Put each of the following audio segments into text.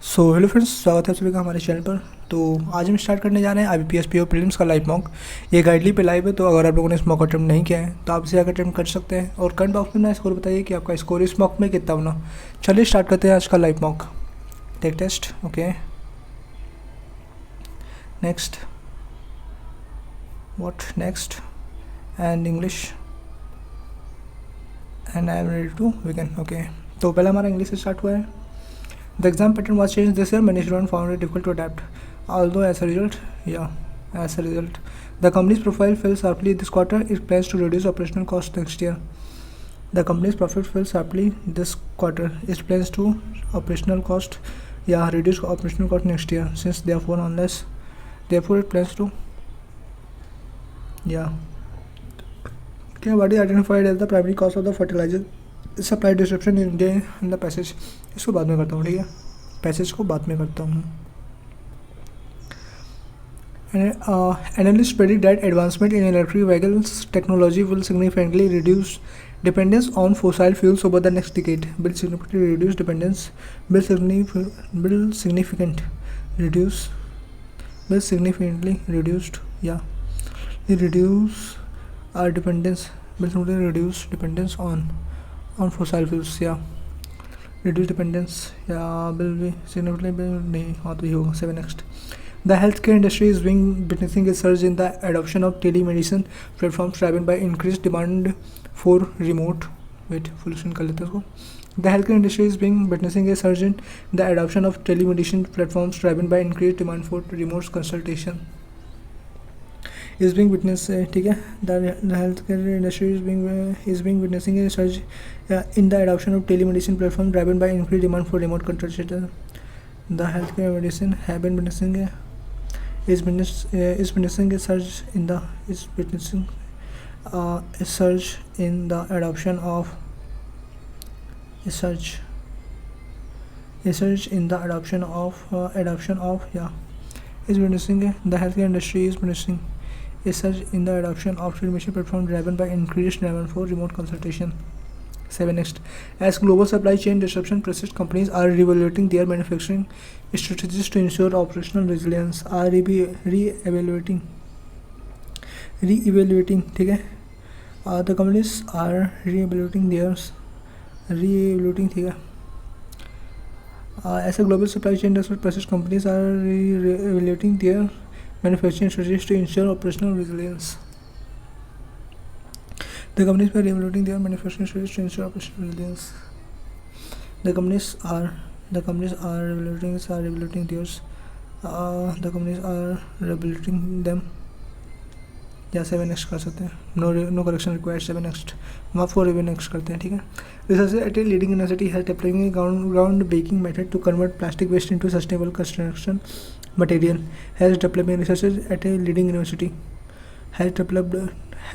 So hello friends, स्वागत है सभी का हमारे चैनल पर। तो आज हम स्टार्ट करने जा रहे हैं IBPS PO प्रीलिम्स का लाइव मॉक। ये गाइडली पे लाइव है, तो अगर आप लोगों ने इस मॉक अटेम्प्ट नहीं किया है तो आप इसे अटेम्प्ट कर सकते हैं। और कमेंट बॉक्स में ना स्कोर बताइए कि आपका स्कोर इस मॉक में कितना बना। चलिए स्टार्ट करते हैं आज का live mock. Take test, okay, next, what next, and English, and I am ready to begin. Okay, तो पहले हमारा इंग्लिश से स्टार्ट हुआ है। The exam pattern was changed this year. Many students found it difficult to adapt. Although as a result, the company's profile fell sharply this quarter. It plans to reduce operational costs next year. The company's profit fell sharply this quarter. It plans to reduce operational cost next year. Therefore it plans to what is identified as the primary cause of the fertilizer supply disruption in India in the passage. इसको बाद में करता हूँ, ठीक है, passage को बाद में करता हूँ। Analysts predict that advancement in electric vehicles technology will significantly reduce dependence on fossil fuels over the next decade. Will significantly reduce our dependence. Will significantly reduce dependence on fossil fuels, reduce dependence, will be significantly नहीं, हाँ तो ये होगा 7 next. The healthcare industry is witnessing a surge in the adoption of telemedicine platforms driven by increased demand for remote full screen कर लेते हैं उसको. The healthcare industry is witnessing a surge in the adoption of telemedicine platforms driven by increased demand for remote consultation. ठीक है, the healthcare industry is witnessing a surge in the adoption of telemedicine platform driven by increased demand for remote consultation. The healthcare medicine is witnessing a surge in the adoption of the healthcare industry is witnessing a surge in the adoption of telemedicine platform driven by increased demand for remote consultation. 7 next. As global supply chain disruption persists, companies are reevaluating their manufacturing strategies to ensure operational resilience. Re-evaluating, ठीक है, the companies are re-evaluating, ठीक है. As a global supply chain disruption persists, companies are re-evaluating their manufacturing strategies to ensure operational resilience. The companies are reevaluating their manufacturing strategies to ensure operational resilience. The companies are reevaluating them. 7 next कर सकते हैं. No correction required. 7 next. 4 next करते हैं, ठीक है. Researchers at a leading university has developed a groundbreaking method to convert plastic waste into sustainable construction material. Researchers at a leading university has developed a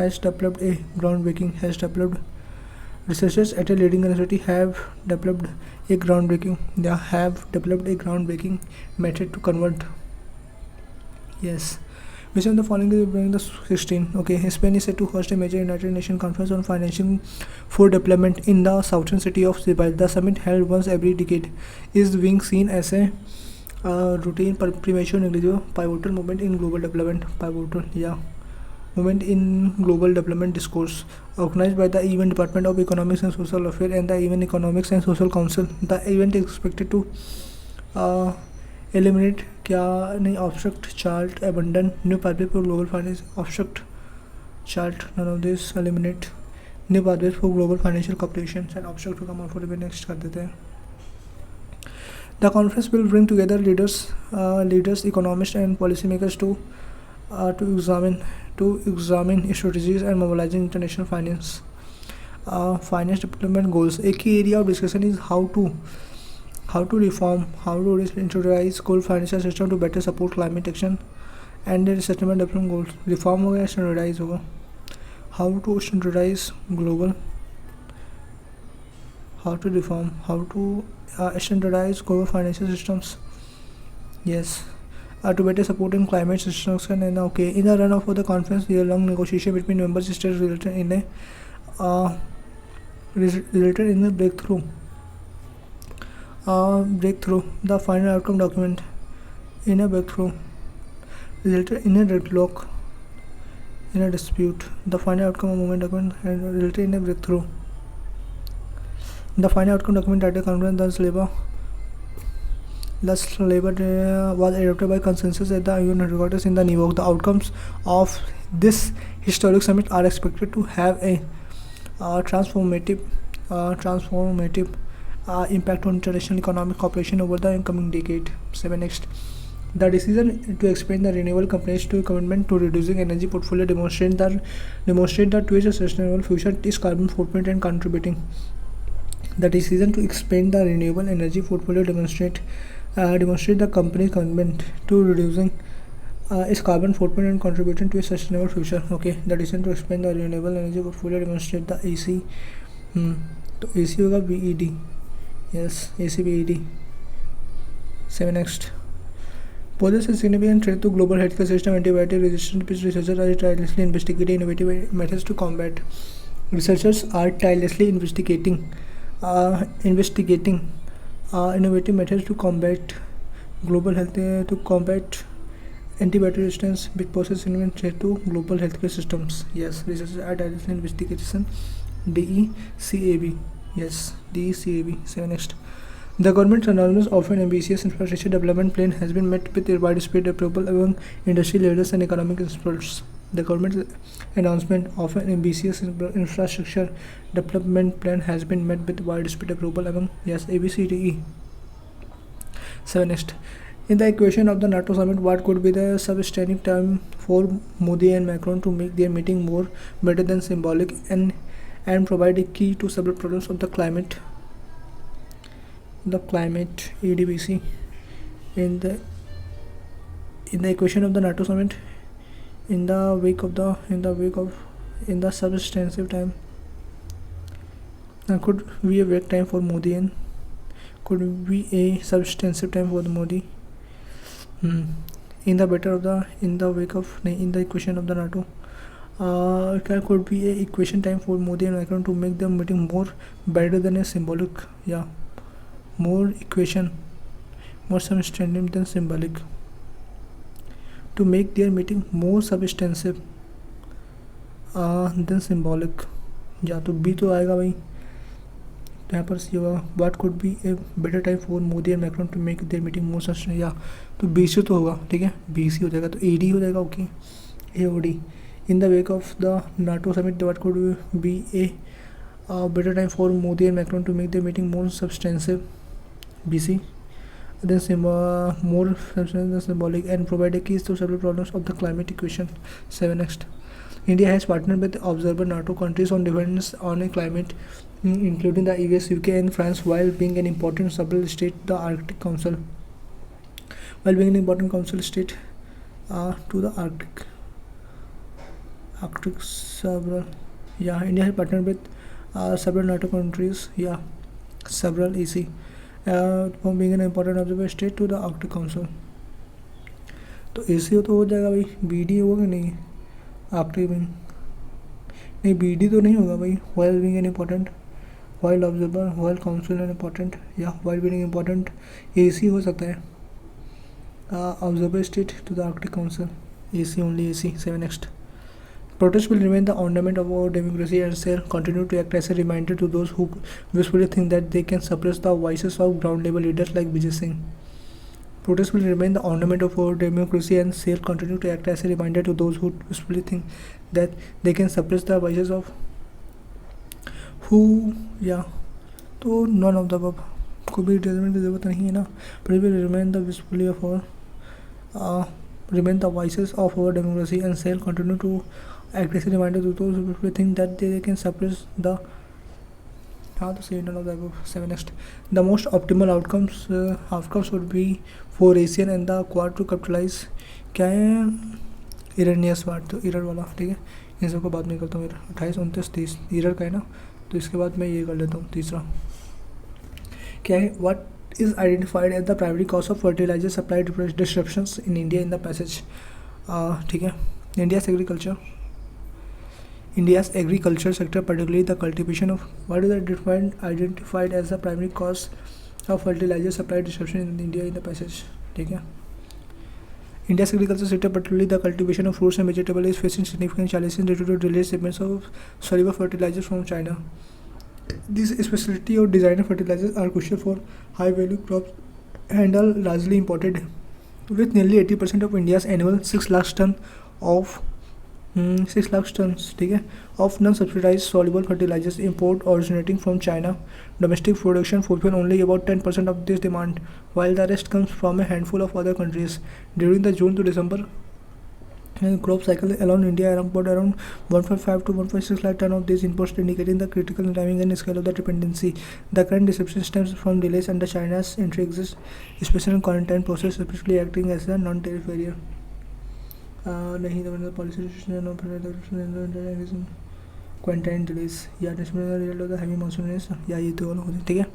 groundbreaking method to convert. Yes. Which of the following is during the 16? Okay, Spain is set to host a major United Nations conference on financing for development in the southern city of Seville. The summit, held once every decade, is being seen as a routine premature negligible pivotal moment in global development discourse. Organized by the UN Department of Economics and Social Affairs and the UN Economics and Social Council, the event is expected to eliminate obstruct, chart, abandon new pathways for global finance. Obstruct, chart, none of this. Eliminate new pathways for global financial cooperation. And obstruct to come out for the next कर देते हैं. The conference will bring together leaders, economists, and policymakers to examine strategies and mobilizing international finance development goals. A key area of discussion is how to introduce global financial system to better support climate action and the sustainable development goals. Reform होगा या standardize होगा? How to standardize global financial systems. Yes. To better support in climate destruction. And okay, in the run-up for the conference, year-long negotiation between member states resulted in a breakthrough breakthrough. The final outcome document in a breakthrough resulted in a deadlock in a dispute. The final outcome of movement document resulted in a breakthrough. The final outcome document at a conference thus labor was adopted by consensus at the UN headquarters in the New York. The outcomes of this historic summit are expected to have a transformative impact on international economic cooperation over the incoming decade. 7 next. The decision to expand the renewable companies to commitment to reducing energy portfolio demonstrate that towards a sustainable future is carbon footprint and contributing. The decision to expand the renewable energy portfolio demonstrate the company's commitment to reducing its carbon footprint and contributing to a sustainable future. Okay, the decision to expand the renewable energy portfolio demonstrate the AC. तो AC होगा BED. Yes, AC BED. 7 next. Poses a significant threat to global healthcare system. Antibiotic resistant researchers are tirelessly investigating innovative methods to combat. Researchers are tirelessly investigating innovative methods to combat global health to combat antibiotic resistance, which poses significant threat to global healthcare systems. Yes, researchers are tirelessly investigation. DECAB. Yes, DECAB. 7 next. The government's announcement of an ambitious infrastructure development plan has been met with widespread approval among industry leaders and economic experts. The government's announcement of an ambitious infrastructure development plan has been met with widespread approval among ABCDE. 7 next. In the equation of the NATO summit, what could be the substantive time for Modi and Macron to make their meeting more better than symbolic and provide a key to several problems of the climate EDBC. In the equation of the NATO summit, in the substantive time, could be a wait time for Modi and could be a substantive time for the Modi. In the equation of the NATO, it could be a equation time for Modi and Macron to make the meeting more better than a symbolic. Yeah, more substantive than symbolic. To make their meeting more substantive than symbolic. या तो B तो आएगा भाई, तो यहाँ पर सी होगा. What could be a better time for Modi and Macron to make their meeting more substantive. या तो BC तो होगा, ठीक है, BC हो जाएगा, तो AD हो जाएगा. Okay, AOD. In the wake of the NATO summit, what could be a better time for Modi and Macron to make their meeting more substantive. BC. Then more substantive than symbolic and provide a keys to several problems of the climate equation. 7 next. India has partnered with observer NATO countries on defense on a climate, including the US, UK, and France, while being an important several state the Arctic Council. To the Arctic several. Yeah, India has partnered with several NATO countries. Yeah, several EC. For being an important observer state to the Arctic Council. तो AC तो हो जाएगा भाई. BD होगा कि नहीं? Arctic wing नहीं, BD तो नहीं होगा भाई. While being an important, while observer, while council an important, या while being important, AC हो सकता है. Observer state to the Arctic Council. AC, only AC. 7 next. Protests will remain the ornament of our democracy and shall continue to act as a reminder to those who wishfully think that they can suppress the voices of ground level leaders like Vijay Singh. Protests will remain the ornament of our democracy and shall continue to act as a reminder to those who wishfully think that they can suppress the voices of who. Yeah, तो none of the above. कोई भी replacement की जरूरत नहीं है ना. But it will remain the wishfully of our remain the voices of our democracy and shall continue to act as a reminder to those who think that they can suppress the how to say none of the above. 7 next. The most optimal outcomes would be for ASEAN and the Quad to capitalize. क्या है? इरानियस ward, तो error वाला, ठीक है. इन सबको बाद में करता हूँ. 28, 29, 30 इरर का है ना, तो इसके बाद मैं ये कर लेता हूँ. तीसरा क्या है? What is identified as the primary cause of fertilizer supply disruptions in India in the passage. ठीक है. India's agriculture sector, particularly the cultivation of what is identified as the primary cause of fertilizer supply disruption in India in the passage, ठीक है। India's agriculture sector, particularly the cultivation of fruits and vegetables, is facing significant challenges due to delayed shipments of soluble fertilizers from China. These specialty or designer fertilizers are crucial for high-value crops and are largely imported. With nearly 80% of India's annual 6 lakh ton of 6 lakh tons, ठीक है, of non-subsidized soluble fertilizers import originating from China, domestic production fulfill only about 10% of this demand, while the rest comes from a handful of other countries. During the June to December crop cycle alone, India imported around 1.5 to 1.6 lakh ton of these imports, indicating the critical timing and scale of the dependency. The current disruption stems from delays under China's entry exist, especially in quarantine process, especially acting as a non-tariff barrier. नहीं तो मतलब policy restriction no quarantine delays या result of the heavy monsoon is या ये तो वाला होता है, ठीक है।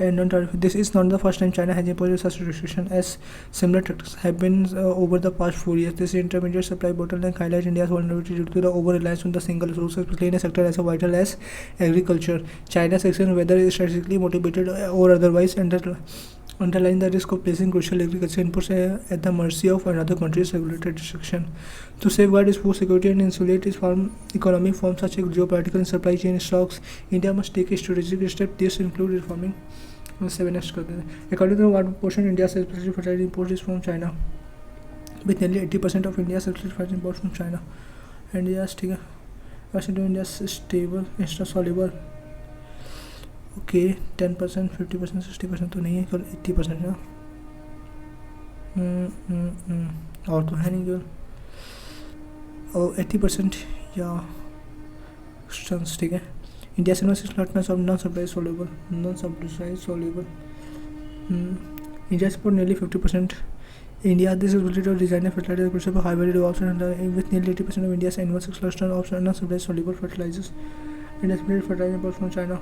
And non-tariff. This is not the first time China has imposed such restriction, as similar tactics have been over the past 4 years. This intermediate supply bottleneck highlights India's vulnerability due to the over-reliance on the single source, especially in a sector as vital as agriculture. China's action, whether it is strategically motivated or otherwise, underline the risk of placing crucial agriculture inputs at the mercy of another country's regulatory restriction. To safeguard its food security and insulate its farm economy from such a geopolitical and supply chain shocks, India must take a strategic step. This includes reforming 7x करते हैं. According to what portion India's specialty fertilizer imports is from China, with nearly 80% of India's specialty fertilizer imports from China. And yes, ठीक है. Percent of India's stable extra-soluble. Okay, 10%, 50%, 60% तो नहीं है, केवल 80% है. और तो है नहीं केवल. और 80% या स्टन्स, ठीक है. India's innovations partners of non-subsidized soluble. India export nearly 50%. India has this ability to design a fertilizer producer for high-value options, with nearly 80% of India's annual 6 lakh ton of non-subsidized soluble fertilizers. India's fertilizer imports from China.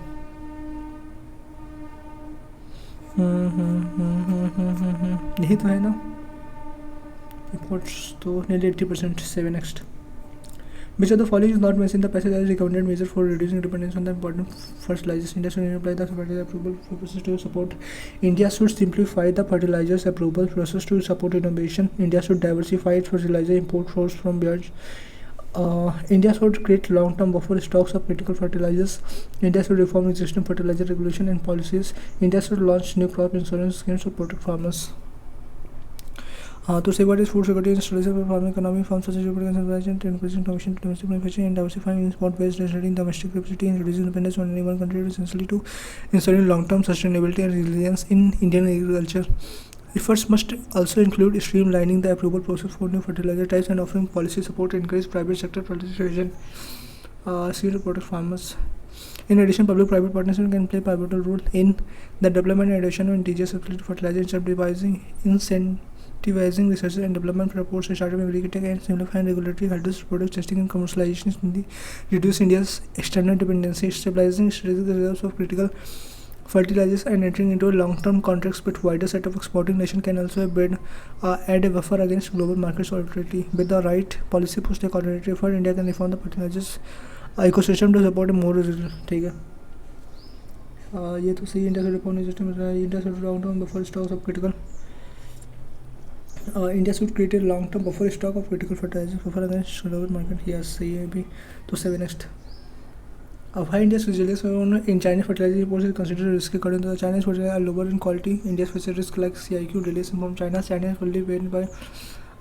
यही तो है ना. Imports तो nearly 80%. 7 next. Which of the following is not mentioned in the passage as recommended measure for reducing dependence on the important fertilizers? India should apply the fertilizer approval process to support. India should simplify the fertilizers approval process to support innovation. India should diversify its fertilizer import source from beyond. India should create long-term buffer stocks of critical fertilizers. India should reform existing fertilizer regulation and policies. India should launch new crop insurance schemes to protect farmers. To safeguard its food security and stability of farming economy, farms such as urbanization, increasing commission to domestic manufacturing, and diversifying import-based, resetting domestic capacity, and reducing dependence on any one country is essential to ensuring long-term sustainability and resilience in Indian agriculture. Efforts must also include streamlining the approval process for new fertilizer types and offering policy support to encourage private sector participation. To protect farmers. In addition, public-private partnership can play a pivotal role in the development and adoption of indigenous fertilizer, incentivizing research and development reports, startup agriculture, and simplifying regulatory hurdles, product testing and commercialization, reduce India's external dependency, stabilizing strategic reserves of critical fertilizers, and entering into long-term contracts with wider set of exporting nations can also add a buffer against global market volatility. With the right policy push and coordinated effort, India can reform the fertilizers ecosystem to support a more resilient. ठीक है. ये तो सही. India से reform system India से long-term buffer stocks of critical. India should create a long-term buffer stock of critical fertilizers buffer against global market. Yes, सही है अभी. तो 7 next. Why India's resilience in Chinese fertilizer imports is considered risky. According to the Chinese fertilizers are lower in quality. India's faces risks like CIQ delays from China. China is fully paid by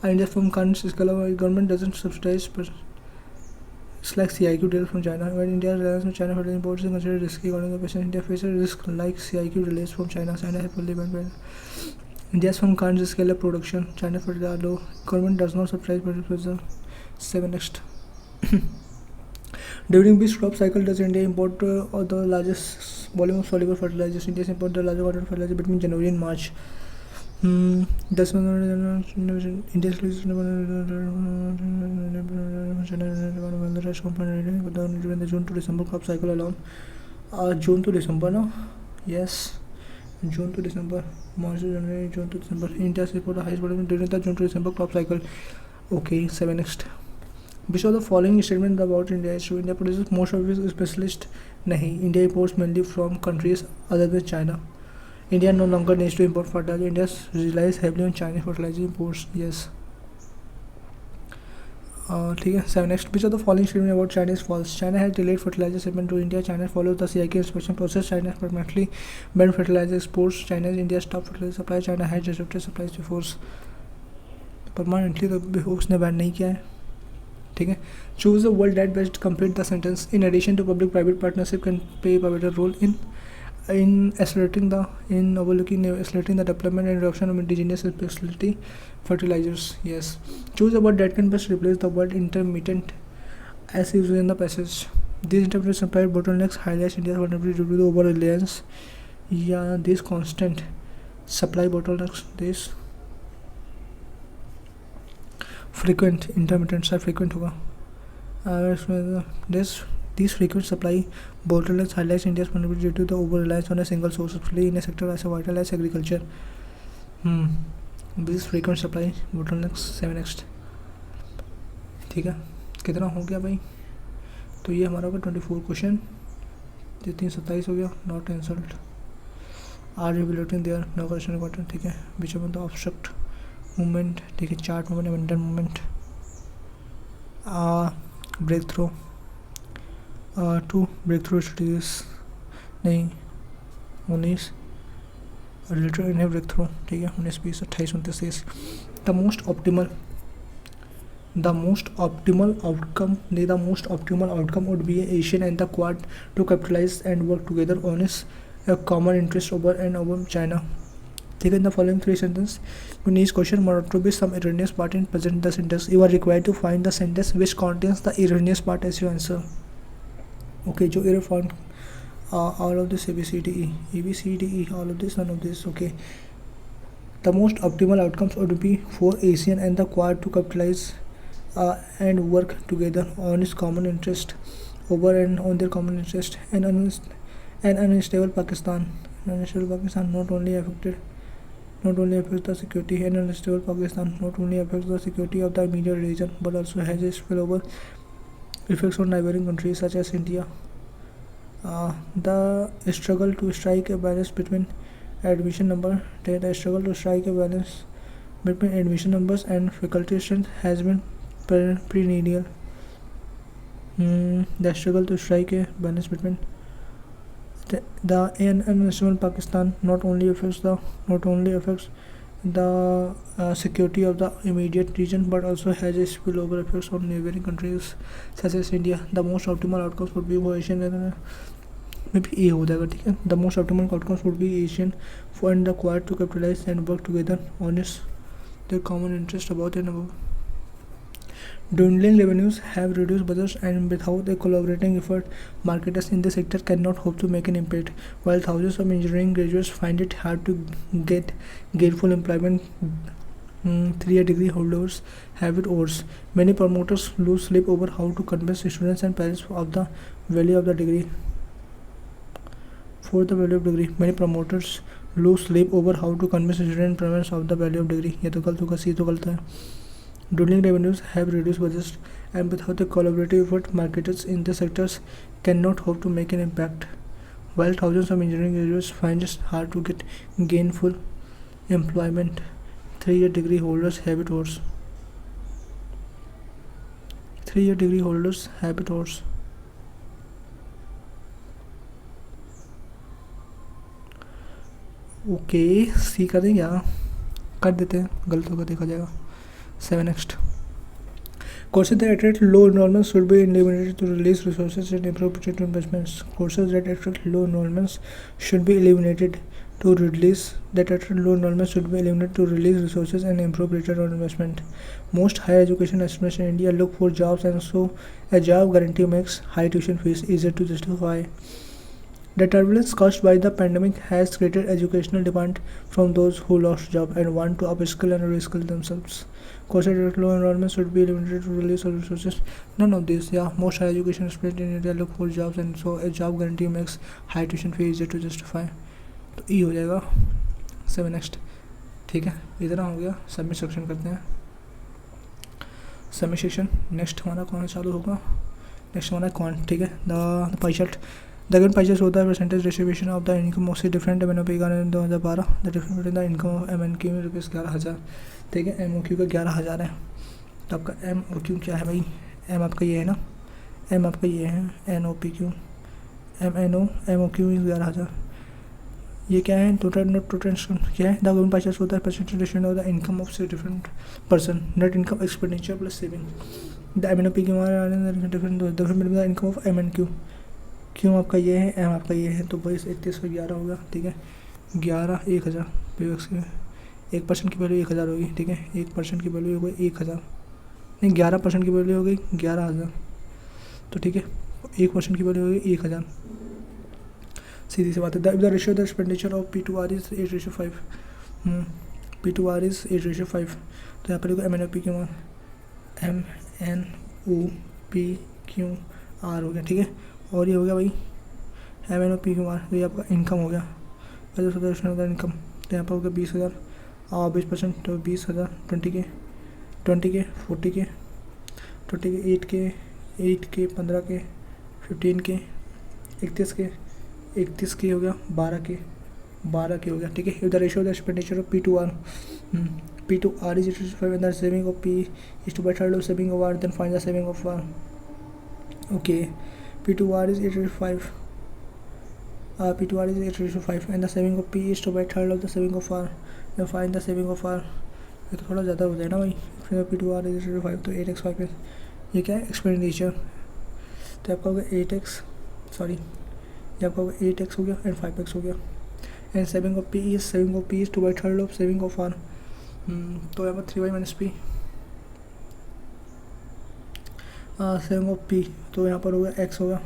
India's firm can't scale up. Government doesn't subsidize, but it's like CIQ delays from China. When India's reliance on China fertilizer imports is considered risky, according to the patient, India faces risks like CIQ delays from China. China is fully paid by India's firm can't scale up production. China fertilizer low. Government does not subsidize fertilizer. 7 next. During which crop cycle does India import the largest volume of soluble fertilizers? India imports the largest quantity of fertilizer between January and March. India's during the June to December crop cycle alone. June to December, no? Yes. June to December. March to January, June to December. India's import the highest volume during the June to December crop cycle. Okay, 7 next. Which of the following statement about India is true? India produces most of its specialist. Nahi. India imports mainly from countries other than China. India no longer needs to import fertilizer. India relies heavily on Chinese fertilizer imports. Yes. ठीक है. 7 next. Which of the following statement about China is false? China has delayed fertilizer shipment to India. China follows the CIK inspection process. China has permanently banned fertilizer exports. China is India's top fertilizer supply. China has disrupted supplies before. Permanently तो उसने ban नहीं किया है. ठीक है. Choose the word that best complete the sentence. In addition to public private partnership can play a better role in accelerating the development and reduction of indigenous specialty fertilizers. Yes. Choose a word that can best replace the word intermittent as used in the passage. These intermittent supply bottlenecks highlights India's vulnerability due to the over reliance. Yeah, these constant supply bottlenecks, this frequent intermittent are frequent होगा. These frequent supply bottlenecks highlights India's vulnerability due to the over-reliance on a single source, especially in a sector as vital as agriculture. These frequent supply bottlenecks. 7 next. ठीक है. कितना हो गया भाई? तो ये हमारा होगा 24 क्वेश्चन. ये 327 हो गया. Not answered. Are revolving there. No question important. ठीक है. बीच में तो ऑब्स्ट्रक्ट मूवमेंट. ठीक है. Chart movement, abandon movement, break through, 2 break through studies नहीं 19 रिलेटेड इन ब्रेक थ्रू. ठीक है. 19 20 28 29 30. The most optimal outcome would be Asian and the Quad to capitalize and work together on a common interest over China. ठीक है. In the following 3 sentences, in each question there to be some erroneous part in present the sentence. You are required to find the sentence which contains the erroneous part as your answer. Okay, जो error found all of this A B C D E, all of this, none of this. Okay. The most optimal outcomes would be for ASEAN and the Quad to capitalize and work together on its common interest on their common interest. And unstable Pakistan not only affects the security. And unstable Pakistan not only affects the security of the immediate region but also has a spillover effects on neighboring countries such as India. The struggle to strike a balance between admission numbers and faculty strength has been perennial. The struggle to strike a balance between the unstable Pakistan not only affects the security of the immediate region but also has a spillover effects on neighboring countries such as India. The most optimal outcomes would be for Asian maybe A हो जाएगा. ठीक है. The most optimal outcomes would be Asian and the Quad to capitalize and work together on their common interest above and above. Dwindling revenues have reduced budgets, and without a collaborating effort, marketers in the sector cannot hope to make an impact. While thousands of engineering graduates find it hard to get gainful employment, 3-year degree holders have it worse. Many promoters lose sleep over how to convince students and parents of the value of the degree. For the value of degree, many promoters lose sleep over how to convince students and parents of the value of degree. ये तो गलत होगा. C तो गलत है. Dwindling revenues have reduced budgets, and without a collaborative effort, marketers in the sectors cannot hope to make an impact. While thousands of engineering graduates find it hard to get gainful employment, 3-year degree holders have it worse. 3-year degree holders have it worse. Okay. सी कर दें क्या? कर देते हैं. गलत होगा देखा जाएगा. 7 next. Courses that attract low enrollments should be eliminated to release resources and improve return on investments. Courses that attract low enrollments should be eliminated to release resources and improve return on investment. Most higher education aspirants in India look for jobs, and so a job guarantee makes high tuition fees easier to justify. The turbulence caused by the pandemic has created educational demand from those who lost jobs and want to upskill and reskill themselves. Courses at low enrollment should be eliminated to release resources. None of these. Yeah, most higher education aspirants in India look for jobs, and so a job guarantee makes high tuition fee easier to justify. तो ई हो जाएगा. 7 next. ठीक है. इतना हो गया. Submit section करते हैं. Submit section. नेक्स्ट हमारा कौन चालू होगा? नेक्स्ट हमारा कौन. ठीक है. The pie chart. The given pie chart होता है percentage distribution of the income of different MNOP का 2012 the difference between the income of MNQ rupees 11,000। ठीक है, MOQ का 11,000 है, तो आपका MOQ क्या है भाई, M आपका ये है ना, M आपका ये है NOPQ, MOQ 11,000। ये क्या है, टोटल क्या है, द गिवन पाई चार्ट होता है percentage distribution of the income of different person, net income expenditure plus saving. The MNOP की हमारे डिफरेंट इनकम ऑफ MNQ, क्यों आपका ये है, M आपका ये है, तो 22,31,11 होगा। ठीक है, 11 1,000 1% की वैल्यू 1,000 होगी। ठीक है, 1% की वैल्यू हो गई 1,000, नहीं 11% की वैल्यू हो गई 11,000। तो ठीक है, 1% की वैल्यू हो गई 1,000, सीधी सी बात है। The ratio the expenditure of P2R is 8:5, P2R is 8:5। तो यहाँ पर देखो MNOP क्यों MNOPQR हो गया। ठीक है, और ये हो गया भाई MNOPQR, तो ये आपका इनकम हो गया, इनकम। तो यहाँ पर हो गया 20,000 और 20%, तो 20,000, 20K 40K 8K 15K 15K 31K हो गया, 12K हो गया। ठीक है, the ratio the expenditure of P2R is 8:5 and the saving of P is to by third of saving of R, then find the saving of R. Okay, P2R is 8:5, P2R is 8:5 and the saving of P is to by third of the saving of R, then find the saving of R. ये तो थोड़ा ज़्यादा हो जाए ना भाई, फिर P2R is 8:5 तो 8x5 है, ये क्या है एक्सपेंडिचर, तो आपका हो गया 8x, सॉरी ये आपका हो गया 8x हो गया एंड 5x हो गया। And saving of P is to by third of saving of R, तो यहाँ पर 3y minus P, saving of P, तो यहाँ पर हो गया x होगा,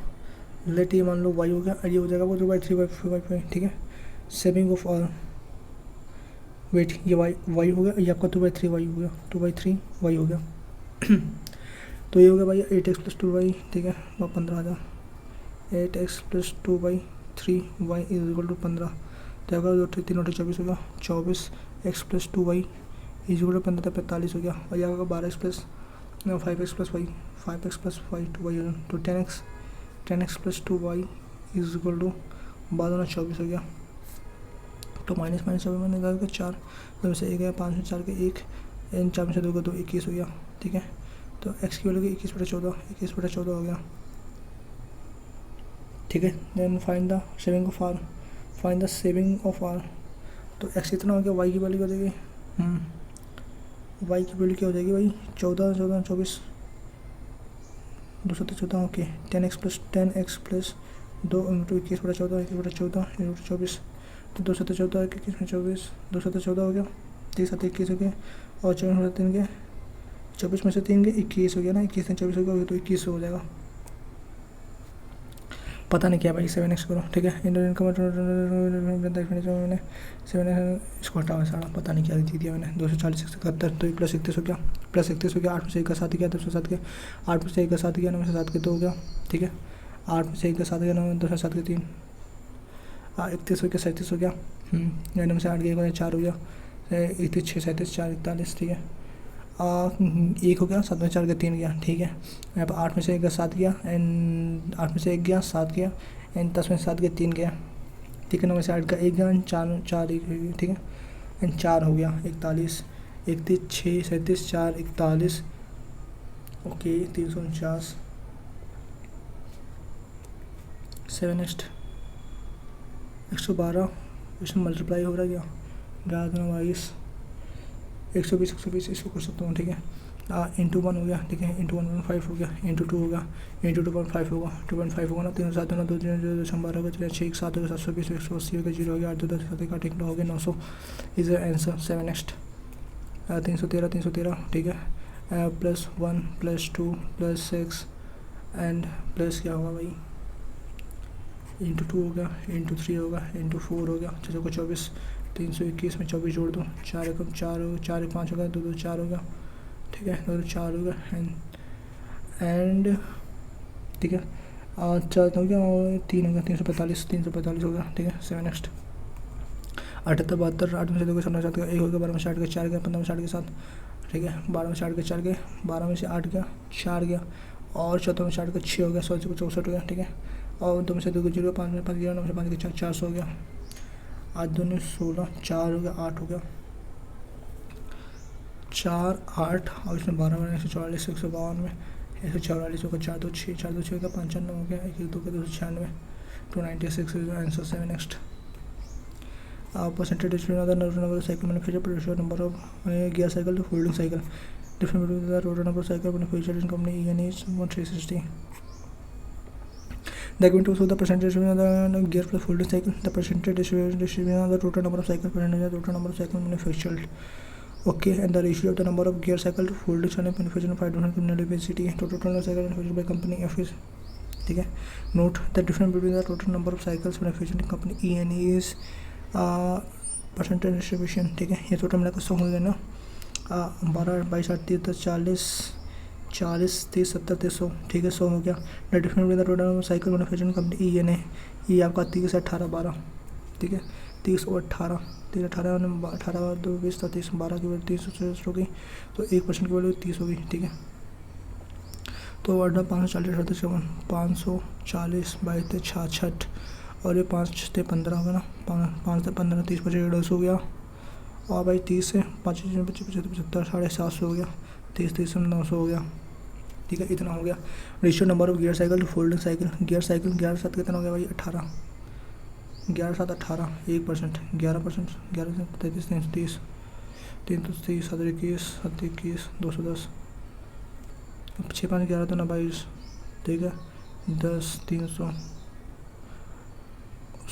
लेट ये मान लो y हो गया, और ये हो जाएगा वो 2/3y। ठीक है, सेविंग ऑफ R, वेट ये y हो गया, ये आपका 2/3y हो गया, 2/3y हो गया। तो ये हो गया भाई 8x + 2y। ठीक है, वो 15,000, 8x + 2/3y = 15, तो अगर 2 3 और 24 हो गया, 24x + 2y = 15, तो 45 हो गया, और यहाँ होगा 12x + 5x + y 5x + y 2y, तो 10x + 2y = 12 24 हो गया। तो माइनस 24 मैंने निकाल के 4, 2 से 1 है, 5 में 4 के 1 एन 4 में से 2 का 2 21 हो गया। ठीक है, तो x की वैल्यू 21/14 हो गया। ठीक है, then find the saving of R, तो x कितना हो गया, y की वैल्यू हो जाएगी, y की वैल्यू क्या हो जाएगी भाई, 14 24 2 7 14, ओके 10x + 2 × 21/14 24, तो 2 7 14 21 में 24, 2 7 14 हो गया, 3 7 21 हो गया, और 24 में 3 के 24 में से 3 के 21 हो गया ना, 21 में 24 हो गया, तो 21 हो जाएगा। पता नहीं क्या भाई, 7x करो। ठीक है, इनकम मैंने 7x इसको हटाओ सारा, पता नहीं क्या दे दिया मैंने, 240 71, तो प्लस 31 हो गया, 8 में से 1 का 7 गया, 2 से 7 के 8 में से 1 का 7 गया, 9 में से 7 के 2 हो गया। ठीक है, 8 में से 1 का 7 गया, 9 2 से 7 के 3, 31 हो गया, 37 हो गया, 9 में से 8 गया 4 हो गया, 31 6 37 4 41। ठीक है, 1 हो गया, 7 में 4 का 3 गया। ठीक है, यहाँ पर 8 में से 1 का 7 गया, एंड 8 में से 1 गया 7 गया, एंड 10 में से 7 के 3 गया। ठीक है, 9 में से 8 का 1 गया, एंड 4 1 गया। ठीक है, एंड 4 हो गया, 41 31 6 37 4 41, ओके 349। 7 नेक्स्ट 112, इसमें मल्टीप्लाई हो रहा गया, 11 22 इसको कर सकता हूँ। ठीक है, इंटू 1 हो गया। ठीक है, इंटू 1.5 हो गया, इंटू 2 हो गया, इंटू 2.5 होगा, 2.5 होगा ना, 3 7 2 3 12 हो गया, 6 7 हो गया, 720 180 हो गया, 0 हो गया, 8 2 10 7 1 8 हो गया, 900 इज आंसर। 7 नेक्स्ट 313। ठीक है, +1 +2 +6 एंड प्लस क्या होगा भाई, इंटू 2 हो गया, इंटू 3 होगा, इंटू 4 हो गया, 6 को 24, 321 में 24 जोड़ दो, 4 1 4 हो, 4 1 5 हो गया, 2 2 4 हो गया। ठीक है, 2 2 4 हो गया, एंड ठीक है, 4 हो गया और 3 हो गया, 345 हो गया। ठीक है, 7 नेक्स्ट 78 72, 8 में से 2 के 7 का 1 हो गया, 12 में से 8 के 4 गया, 15 में से 8 के 7। ठीक है, 12 में से 8 के 4 गए, 12 में से 8 गया 4 गया, और 14 में से 8 का 6 हो गया, 16 को 64 हो गया। ठीक है, और 2 में से 2 को 0, 5 में 5 0, 9 में से 5 के 4, 400 हो गया। 8 दूनी 16, 4 हो गया, 8 हो गया, 4 8 और इसमें 12 बना, 144, 152 में 144 होगा, 4 2 6, 4 2 6 हो गया, 95 हो गया, 1 1 2 का 296, 296 is answer. 7 next percentage distribution of the number of cycle manufactured per ratio number of gear cycle to folding cycle. Difference between the total number of cycle manufactured in company E and E is 360. The given to show the percentage distribution of the gear plus folding cycle. The percentage distribution of the total number of cycle percentage of the total number of cycle manufactured. Okay, and the ratio of the number of gear cycle to folding cycle manufactured in 5 different criminal density. Total number of cycle manufactured by company F is. ठीक है, note the difference between the total number of cycles manufactured in company E and E is percentage distribution. ठीक है, ये total मिला कर 100 हो गया ना, 12 22 8 30 40 40 30 70 300। ठीक है, 100 हो गया। The difference with the total cycle manufacturing company E N A, E आपका 30 18 12। ठीक है, 30 और 18 30 18 18 2 20 30 12 की वैल्यू 30 हो गई, तो 1% की वैल्यू 30 हो गई। ठीक है, तो वर्ड 540 57 540 22 66 और ये 5 से 15 होगा ना, 5 से 15 30 25 150 हो गया। और भाई 30 से 5 25 75 750 हो गया, 30 30 900 हो गया। ठीक है, इतना हो गया। Ratio number of gear cycle to folding cycle. Gear cycle 11 7 कितना हो गया भाई 18, 11 7 18 1%, 11%, 11 से 33 330 330 7 21 7 21 210, 6 5 11 तो 22। ठीक है, 10 300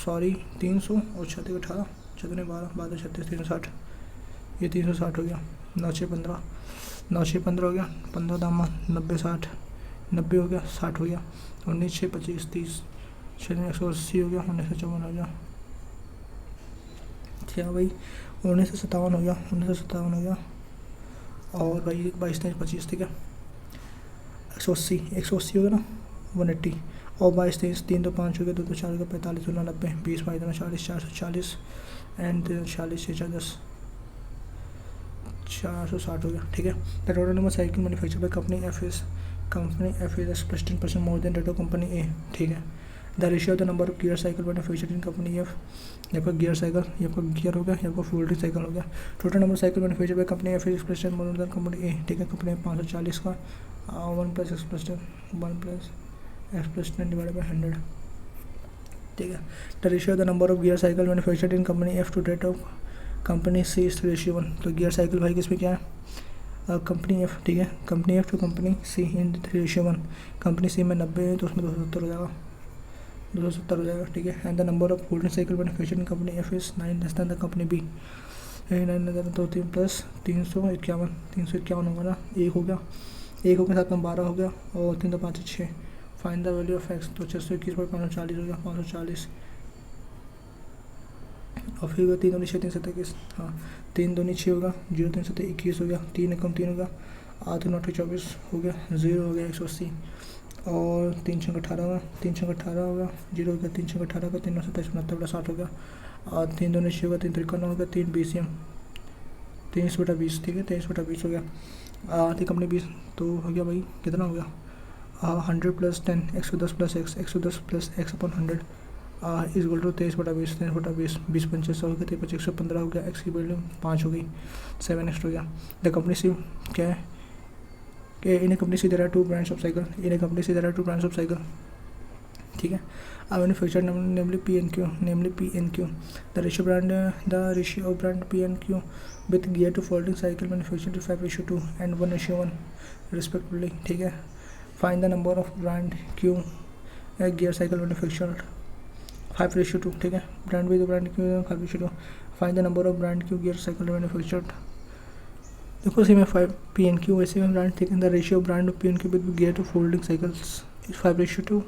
सॉरी 300 और 36 18 14 12 12 36 360, ये 360 हो गया। 9 6 15 9 6 15 हो गया, 15 दामा 90 60 90 हो गया, 60 हो गया। 19 6 25 30 6 180 हो गया, 19 54 हो गया। क्या भाई 19 57 हो गया, 19 57 हो गया। और भाई 22 23 25। ठीक है, 180 हो गया ना, 180 और 22 23 3 2 5 हो गया, 2 2 4 हो गया, 45 19 90 20 22 40 440 एंड 40 6 10 460 हो गया। ठीक है, the total number cycle manufactured by company F is express 10% more than that of company A. ठीक है, the ratio of the number of gear cycle manufactured in company F, यहाँ पर गियर साइकिल, यहाँ पर गियर हो गया, यहाँ पर फोल्डिंग साइकिल हो गया। Total number cycle manufactured by company F is express more than company A. ठीक है, कंपनी 540 का 1 + x + 10 1 + x + 10 डिवाइडेड बाय 100। ठीक है, the ratio of the number of gear cycle manufactured in company F to that of company C is ratio 1। तो gear cycle भाई किसमें क्या है, कंपनी एफ। ठीक है, company F to company C in ratio 1। Company C में 90 है तो उसमें 270 हो जाएगा, 270 हो जाएगा। ठीक है, and the number of folding cycle manufactured in company F is 9 less than the company B. 9 तो 3 + 351 351 होगा ना, 1 हो गया, 1 हो गया, 7 में 12 हो गया और 3 2 5 6। Find the value of x, तो 621/540 हो गया, 540 और फिर 3 दूनी 6 3 7 21, हाँ 3 दूनी 6 होगा, 0 3 7 21 हो गया, 3 कम 3 होगा, 8 9 24 हो गया, 0 हो गया 180 और 3 6 18 होगा, 3 6 18 होगा, 0 हो गया, 3 6 18 का 3 9 27 69 60 हो गया और 3 दूनी 6 होगा, 3 53 हो गया, 3 BCM 23/20। ठीक है, 23/20 हो गया। आती कंपनी 20 तो हो गया भाई कितना हो गया 100 + 10 110 + x 110 + x/100 is equal to 23/20 23/20 20 25 हो गया, 23 115 हो गया, x की वैल्यू 5 हो गई, 7 नेक्स्ट हो गया। द कंपनी सी क्या है कि in company C there are 2 brands of cycle, in company C there are 2 brands of cycle. ठीक है, manufactured namely P and Q। The ratio of brand P and Q with gear to folding cycle manufactured 5:2 and 1:1 respectively. ठीक है, find the number of brand Q gear cycle manufactured 5:2। ठीक है, brand with brand Q 5:2। Find the number of brand Q gear cycle manufactured. देखो सी में 5 P and Q वैसे में brand. ठीक है, the ratio of brand P and Q with gear to folding cycles 5:2।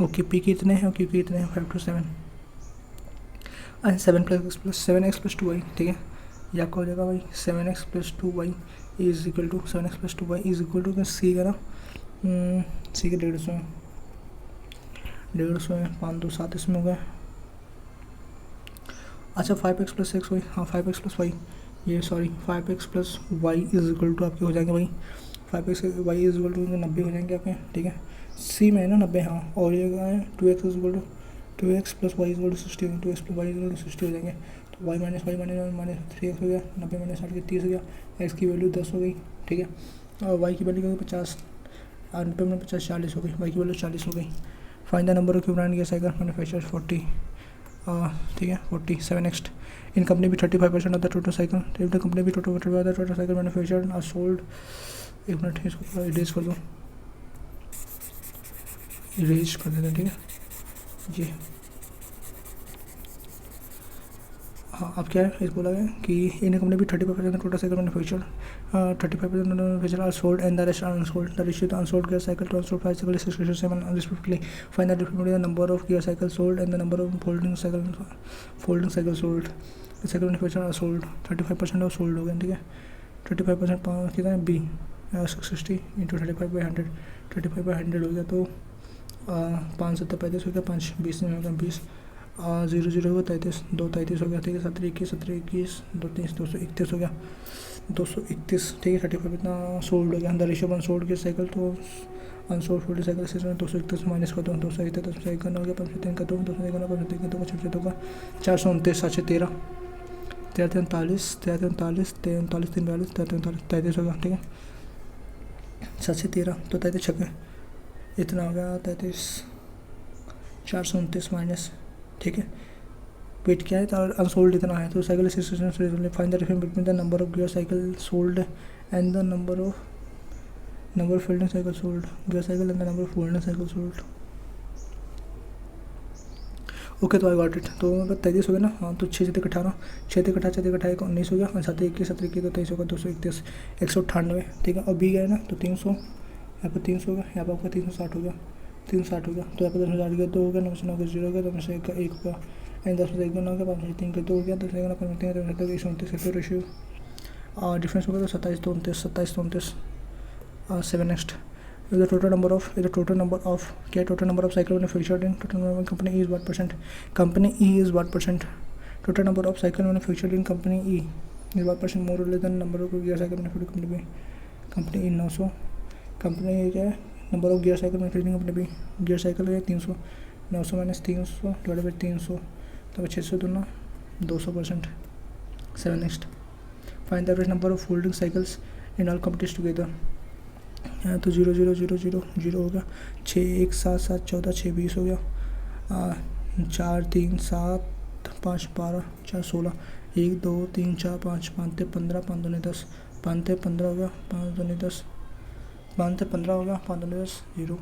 Okay, P कितने हैं और Q कितने हैं 5 to 7 एंड 7 + 7x + 2y। ठीक है, ये आपका हो जाएगा भाई 7x + 2y is equal to 7x + 2y is equal to C का ना सी के 150 है 5 2 7 इसमें हो गया। अच्छा 5x + x y, हाँ 5x + y, ये sorry 5x + y is equal to आपके हो जाएंगे भाई 5x Y is equal to 90 हो जाएंगे आपके, ठीक है। सी में है ना 90, हाँ, और ये है 2x is equal to 2x plus y is equal to 60, 2x plus y is equal to 60 हो जाएंगे। तो वाई माइनस 3x हो गया, 90 माइनस 60 के 30 हो गया, एक्स की वैल्यू 10 हो गई, ठीक है। और वाई की वैल्यू 50, 90 में 50 40 हो गई, वाई की वैल्यू 40 हो गई। Find the number of brand gear cycle manufactured 40, ठीक है 47। नेक्स्ट, इन कंपनी भी 35% of the total cycle, if the company B total cycle manufactured are sold. एक मिनट इसको थोड़ा इरेज कर दो, इरेज कर देते हैं, ठीक है जी। हाँ, अब क्या है इस बोला गया कि इन कंपनी भी 35% total cycle manufacture 35% manufacture are sold and the rest are unsold. The ratio to unsold gear cycle to unsold cycle is 6:7 respectively. Find the difference between the number of gear cycle sold and the number of folding cycle sold. The cycle manufacture are sold 35% of sold हो गया, ठीक है। 35% कितना है, B 660 into 35/100, 35/100 हो गया, तो 5 7 35 हो गया, 5 20 में हो गया 20, 0 0 होगा 33, 2 33 हो गया, ठीक है। 17 21 17 21 2 30 231 हो गया, 231, ठीक है। 35 इतना सोल्ड हो गया। द रेशियो अनसोल्ड की साइकिल तो अनसोल्ड फोल्ड साइकिल से 231 माइनस कर दो, 231 से 1 हो गया, 503 का 2, 201 का 503 का 2 56 होगा, 429 713 43 43 43 43 33 हो गया, ठीक है। 713 तो 33 छक्के इतना हो गया, 33 429 माइनस, ठीक है। वेट क्या है तो अनसोल्ड इतना है, तो cycle find the difference between the number of gear cycle sold and the number of folding cycle sold, gear cycle and the number of folding cycle sold. Okay, तो I got it. तो 33 हो गया ना, हाँ, तो 6 7 18 6 18 6 18 19 हो गया, 7 21 17 21 तो 23 होगा, 231 198, ठीक है। और बी गया ना, तो 300, यहाँ पर 300 हो गया, यहाँ पर आपका 360 हो गया, 360 हो गया, तो यहाँ पर 10 में 8 गया 2 हो गया, 9 से 9 0 हो गया, 10 में से 1 का 1 हो गया, एंड 10 में से 1 9 गया, 5 में से 3 का 2 हो गया, 10 में 5 में 3 129 रेशियो डिफरेंस हो गया, तो 27 तो 29 7। Next, the total number of क्या total number of cycle manufactured in total number of company E is what percent, company E is what percent, total number of cycle manufactured in company E is what percent more or less than number of gear cycle manufactured company B, company E 900, company E क्या है, number of gear cycle manufacturing company B, gear cycle है 300, 900 minus 300 divided by 300, तब 600 दूना 200%। 7। Next, find the average number of folding cycles in all companies together. यहाँ तो 0 0 0 0 0 हो गया, 6 1 7 7 14 6 20 हो गया, 4 3 7 5 12 4 16 1 2 3 4 5 5 3 15 5 2 10 5 3 15 हो गया, 5 2 10 5 3 15 हो गया, 5 2 10 0,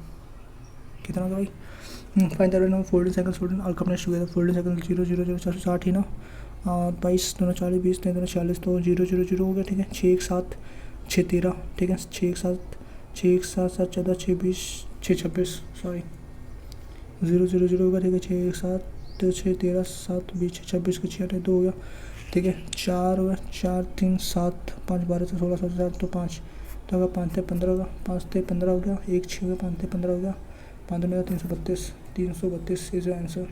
कितना होगा भाई। Find the average number folding cycle folding all companies together. Folding cycle 0 0 0 460 ही ना, 22 2 40 20 3 40 तो 0 0 0 हो गया, ठीक है। 6 1 7 6 13, ठीक है। 6 1 7 6 1 7 7 14 6 20 6 26 सॉरी 0 0 0 होगा, ठीक है। 6 1 7 6 13 7 20 26 के 6 2 हो गया, ठीक है। 4 होगा, 4 3 7 5 12 16 17 तो 5 तो होगा, 5 3 15 होगा, 5 3 15 हो गया, 1 6 हो गया, 5 3 15 हो गया, 5 2 332 इज आंसर।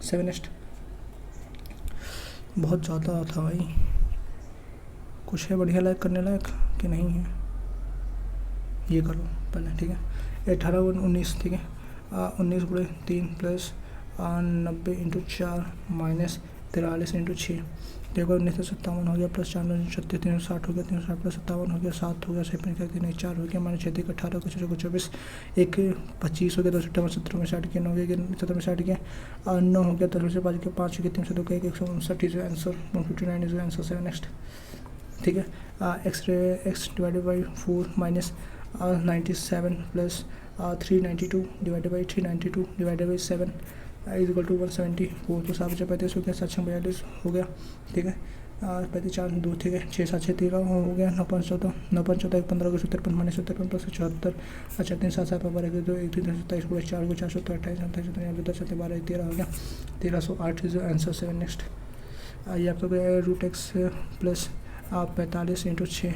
7। नेक्स्ट, बहुत ज़्यादा था भाई, कुछ है बढ़िया लाइक करने लायक कि नहीं है, ये करो पहले, ठीक है। 18 19, ठीक है। 19 गुणे 3 प्लस 90 इंटू 4 माइनस 43 इंटू 6, देखो 19 से 57 हो गया, प्लस 4 36 360 हो गया, 360 प्लस 57 हो गया, 7 हो गया, 6 4 हो गया, माइनस 6 3 18 को 24 1 25 हो गया, 2 17 में 60 के 9 गया, 17 में 60 के 9 हो गया, 10 से 5 के 5 के 3 से 2 का 159 is answer, 159 is answer. 7। Next, ठीक है। x divided by 4 minus 97 plus 392 divided by 392 divided by 7 is equal to 174, तो 7 5 35 हो गया, 7 6 42 हो गया, ठीक है। 35 4 2, ठीक है। 6 7 6 13 हो गया, 9 5 14 9 5 14 1 15 53 माइनस 53 प्लस 74 अच्छा 3 7 7 12 2 1 3 27 को 4 को 4 28 28 10 12 13 हो गया, 1308 इज आंसर। 7। नेक्स्ट, ये आपका root x plus 45 into 6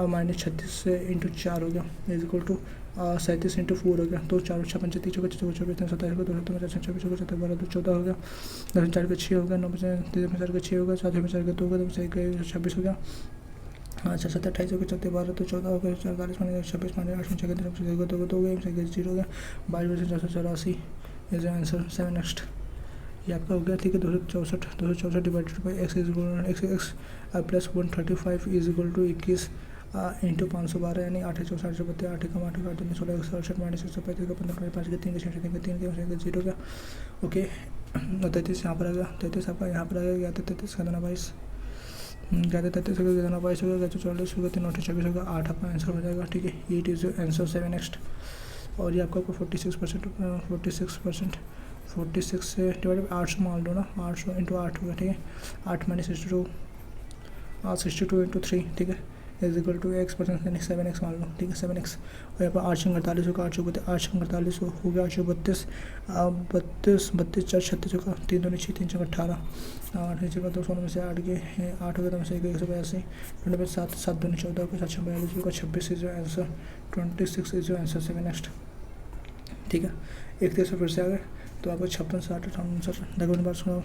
minus 36 into 4 हो गया, इज इक्वल टू 37 इंटू 4 हो गया, तो 4 6 5 30 हो गया, 24 27 को 2 24 हो गया, 12 14 हो गया, 10 4 के 6 हो गया, 9 3 4 के 6 हो गया, 7 में 4 के 2 हो गया, 2 26 हो गया, हाँ 6 7 28 हो गया, 14 12 तो 14 हो गया, 44 माइनस 26 माइनस 8 6 3 तो हो गया, 0 हो गया, 22 484 इज आंसर 7 नेक्स्ट। ये आपका हो गया, ठीक है। 264 divided by x is equal x plus 135 is equal to 21 into 512 यानी 8 4 8 32 8 कम 8 8 2 16 168 माइनस 135 का 15 5 के 3 के 6 के 3 के 0 का ओके। 33 यहाँ पर आ गया, 33 आपका यहाँ पर आ गया, 33 का 22 क्या 33 हो गया, 22 हो गया, 44 हो गया, 3 8 26 होगा, 8 आपका आंसर हो जाएगा, ठीक है। ये इज आंसर 7 नेक्स्ट। और ये आपका 46 से डिवाइड 800 मान लो ना, 800 इंटू 8 होगा, ठीक है। 8 माइनस 62 62 इंटू 3, ठीक है, इज इक्वल टू x% यानी 7x मान लो, ठीक है 7x। और यहाँ पर 848 होगा, 848 हो गया, 832 32 4 36 होगा, 3 2 6 3 4 18 8 नीचे का 200 में से 8 के 8 हो गया, तो 182 20 7 7 2 14 को 742 होगा, 26 is answer, 26 is answer 7 next, ठीक है। एक तरह से फिर से आ गए तो आपको 56 60 58 देखो बात सुनो।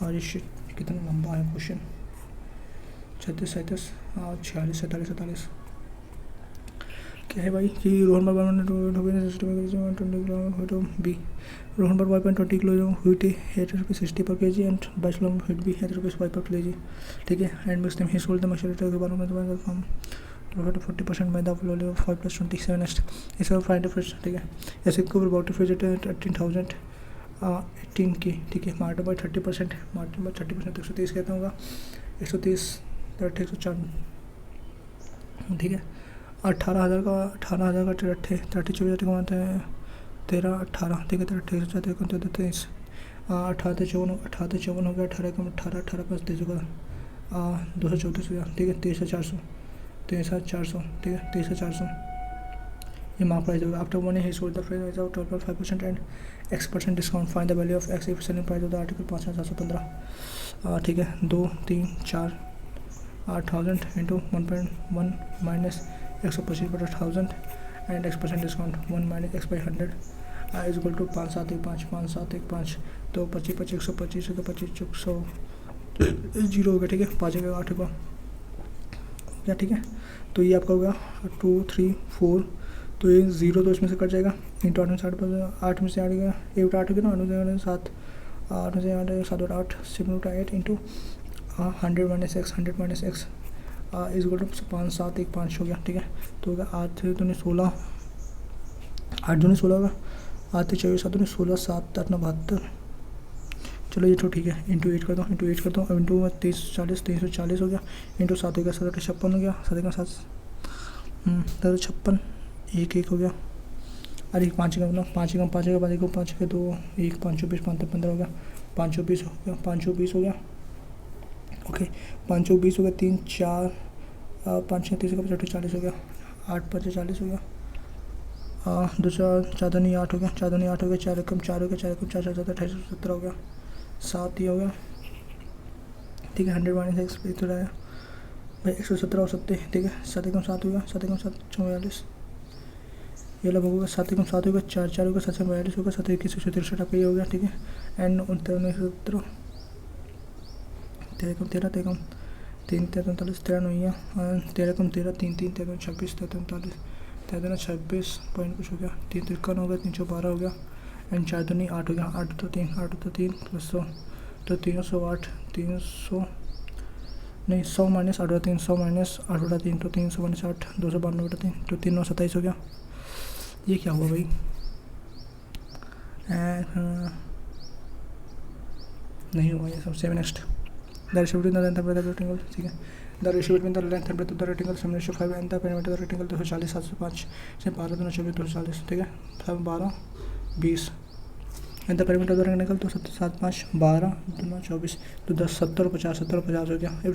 और ये शिट कितना लंबा है क्वेश्चन, 36 37 46 47 47 क्या है भाई कि रोहन बार 120 बी रोहन बार 5.20 किलो व्हीट 8 रुपीज़ 60 पर के जी एंड 22 किलो व्हीट भी 8 रुपीज़ 5 पर के जी, ठीक है। And mix he sold the machinery के बारे में तुम्हारा कम 40% मैदा फ्लोर 5 + 27 नेक्स्ट इसका फाइंड फ्रिज, ठीक है। ऐसे को अबाउट फ्रिज 18,000 18 की, ठीक है। मार्ट बाय 30% 130 कहता होगा 130 104, ठीक है। 18,000 का 30 24 कमाते हैं 13 18, ठीक है। 13 104 23 18 54 हो गया, 18 कम 18 18 + 23 होगा 234 हो गया, ठीक है। 23,400 ठीक है 23,400 ये मार्क प्राइस होगा। After money he sold the fridge without 12.5% and x% discount, find the value of x if selling price of the article 5,715, ठीक है। 2 3 4 8,000 into 1.1 minus 125/1000 and x% discount 1 minus x by 100 is equal to 5715 तो 25 125 तो 25 100 0 हो गया, ठीक है। 5 का 8 का क्या, ठीक है। तो ये आपका हो गया 2 3 4 तो ये 0 तो इसमें से कट जाएगा इंटू 8 में 60 8 में से 8 गया 8 8 गया ना 8 में 7 8 में से 8 7 और 8 7 8 into 100 minus x 100 minus x is equal to 5 7 1 5 हो गया, ठीक है। तो होगा 8 दूनी 16 8 दूनी 16 होगा 8 24 7 दूनी 16 7 8 9 72, चलो ये तो ठीक है। इंटू 8 करता हूँ इंटू 340 हो गया, इंटू 7 हो गया 7 56 हो गया 7 का 7 56 1 1 हो गया, अरे 5 का 5 का 5 का 5 का 2 1 5 20 15 हो गया 520 हो गया 520 हो गया, ओके। 520 हो गया 3 4 5 30 का 40 हो गया 8 5 40 हो गया 2 4 नहीं 8 हो गया 4 नहीं 8 हो गया 4 कम 4 हो गया 4 कम 4 4 28 17 हो गया 7 ये हो गया, ठीक है। 100 माइनस एक्स पे थोड़ा है भाई 117 हो सकते हैं, ठीक है। 7 कम 7 हो गया 7 कम 7 44 ये लगभग होगा 7 कम 7 होगा 4 4 होगा 7 42 होगा 7 21 163 आपका ये हो गया, ठीक है। एंड 19 17 13 कम 13 3 13 43 13 नहीं है 13 कम 13 3 3 13 26 13 43 13 26 पॉइंट कुछ हो गया 3 53 हो गया 312 हो गया एंड 4 2 नहीं 8 हो गया 8 तो 3 प्लस 100 तो 308 300 नहीं 100 माइनस 8 300 माइनस 8 3 तो 300 माइनस 8 292/3 तो 327 हो गया। ये क्या हुआ भाई नहीं हुआ ये सब 7 next. The ratio between the length of the rectangle, ठीक है। The ratio between the length and breadth of the rectangle 7:5 and the perimeter of the rectangle 240 705 से 12 2 24 240, ठीक है। 12 20 and the perimeter of the rectangle तो 7 5 12 2 24 तो 10 70 50 70 50 हो गया। If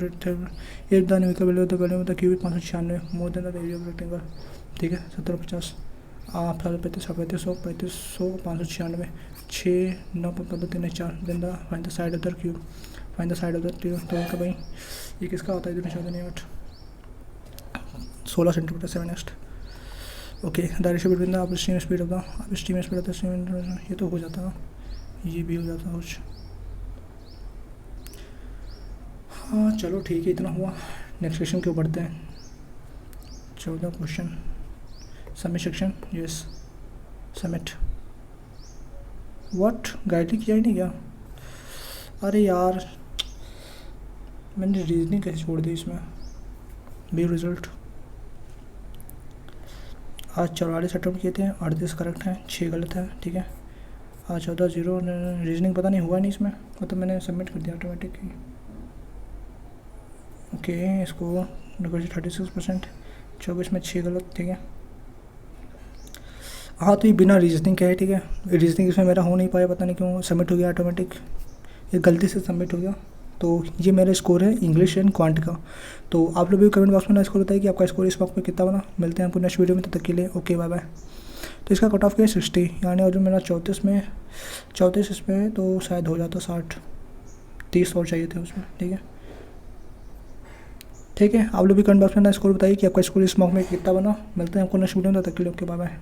the numerical value of the volume of the cube 596 more than the area of rectangle, ठीक है। 70 50 35 3500 596 6 9 15 3 4 then the find the side of the cube find the side of the tube, तो का भाई ये किसका होता है 2 16 centimetre 7 next, okay. The ratio between the upstream speed of the stream ये तो हो जाता ये भी हो जाता कुछ, हाँ चलो ठीक है इतना हुआ, नेक्स्ट क्वेश्चन क्यों पढ़ते हैं। 14 question. Submit section, yes submit. What guide किया ही नहीं क्या। अरे यार मैंने रीजनिंग कैसे छोड़ दी इसमें। View result. आज 44 अटेम्प्ट किए थे, 38 करेक्ट हैं, 6 गलत है, ठीक है। आज 14 0 रीजनिंग पता नहीं हुआ नहीं इसमें, मतलब मैंने सबमिट कर दिया ऑटोमेटिक ही। ओके इसको 36%, 24 में 6 गलत, ठीक है। हाँ तो ये बिना रीजनिंग के है, ठीक है। रीजनिंग इसमें मेरा हो नहीं पाया, पता नहीं क्यों सबमिट हो गया ऑटोमेटिक, ये गलती से सबमिट हो गया। तो ये मेरा स्कोर है इंग्लिश एंड क्वांट का। तो आप लोग भी कमेंट बॉक्स में ना स्कोर बताइए कि आपका स्कोर इस वक्त में कितना बना। मिलते हैं आपको नेक्स्ट वीडियो में, तब तक के लिए ओके बाय बाय। तो इसका कट ऑफ क्या है 60, यानी और जो मेरा 34 इसमें है, तो शायद हो जाता 60, 30 और चाहिए थे उसमें, ठीक है। ठीक है आप लोग भी कमेंट बॉक्स में ना स्कोर बताइए कि आपका स्कोर इस मॉक में कितना बना। मिलते हैं आपको नेक्स्ट वीडियो में, तब तक के लिए ओके बाय बाय।